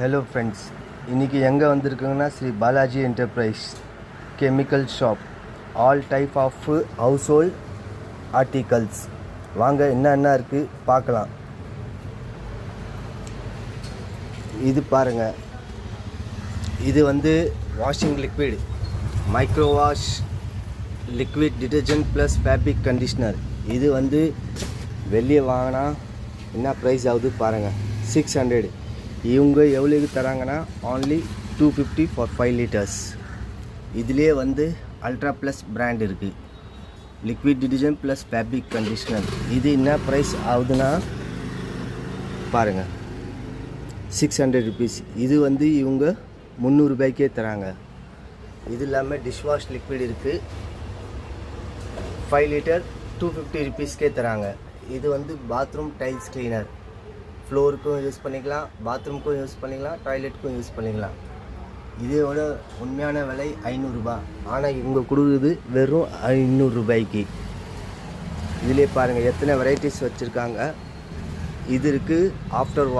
Hello friends, இன்றைக்கி எங்கே வந்திருக்குங்கன்னா Sri Balaji enterprise chemical shop. All type of household articles. வாங்க என்ன இருக்குது பார்க்கலாம். இது பாருங்கள், இது washing liquid, micro wash liquid detergent plus fabric conditioner. இது வெளியே வாங்கினா என்ன ப்ரைஸ் ஆகுது பாருங்கள், 600. இவங்க எவ்வளோக்கு தராங்கன்னா only 250 ஃபார் 5 liters. இதுலேயே அல்ட்ரா ப்ளஸ் பிராண்ட் இருக்குது, liquid detergent plus fabric conditioner. இது என்ன ப்ரைஸ் ஆகுதுன்னா பாருங்கள், 600 rupees. இது இவங்க 300 ரூபாய்க்கே தராங்க. இது இல்லாமல் டிஷ்வாஷ் லிக்விட் இருக்குது, 5 liter 250 rupeesக்கே தராங்க. இது பாத்ரூம் டைல்ஸ் கிளீனர், ஃப்ளோருக்கும் யூஸ் பண்ணிக்கலாம், பாத்ரூமுக்கும் யூஸ் பண்ணிக்கலாம், டாய்லெட்டுக்கும் யூஸ் பண்ணிக்கலாம். இதோட உண்மையான விலை 500 ரூபாய். ஆனால் இவங்க கொடுக்குறது வெறும் 500 ரூபாய்க்கு. இதிலே பாருங்கள் எத்தனை வெரைட்டிஸ் வச்சுருக்காங்க. இது இருக்குது ஆஃப்டர்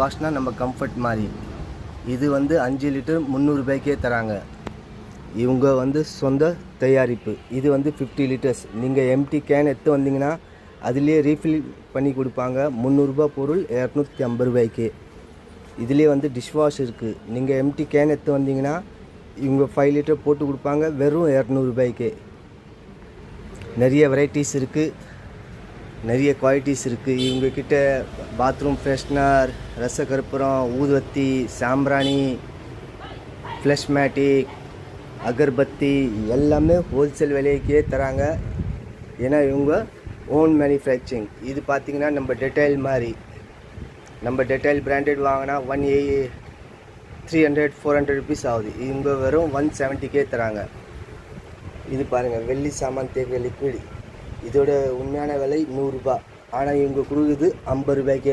வாஷ்னால் நம்ம கம்ஃபர்ட் மாதிரி. இது 5 liter 300 ரூபாய்க்கே தராங்க. இவங்க சொந்த தயாரிப்பு. இது 50 liters. நீங்கள் எம்டி கேன் எடுத்து வந்தீங்கன்னா அதிலே ரீஃபில் பண்ணி கொடுப்பாங்க. 300 ரூபாய் பொருள் 250 ரூபாய்க்கு. இதிலே டிஷ்வாஷ் இருக்குது. நீங்கள் எம்டி கேன் எடுத்து வந்தீங்கன்னா இவங்க 5 liter போட்டு கொடுப்பாங்க வெறும் 200 ரூபாய்க்கு. நிறைய வெரைட்டிஸ் இருக்குது, நிறைய குவாலிட்டிஸ் இருக்குது இவங்கக்கிட்ட. பாத்ரூம் ஃப்ரெஷ்னர், ரசகற்பூரம், ஊதுவத்தி, சாம்பிராணி, ஃப்ளஷ் மேட்டிக், அகர்பத்தி எல்லாமே ஹோல்சேல் விலைக்கே தராங்க. ஏன்னா இவங்க ஓன் மேனுஃபேக்சரிங். இது பார்த்திங்கன்னா நம்ம டெட்டாயில் மாதிரி, நம்ம டெட்டாயில் பிராண்டட் வாங்கினா 300 400 rupees ஆகுது. இவங்க வெறும் 170க்கே தராங்க. இது பாருங்கள், வெள்ளி சாமான் தேக்கிற லிக்விட். இதோட உண்மையான விலை 100 ரூபாய். ஆனால் இவங்க கொடுக்குறது 50 ரூபாய்க்கே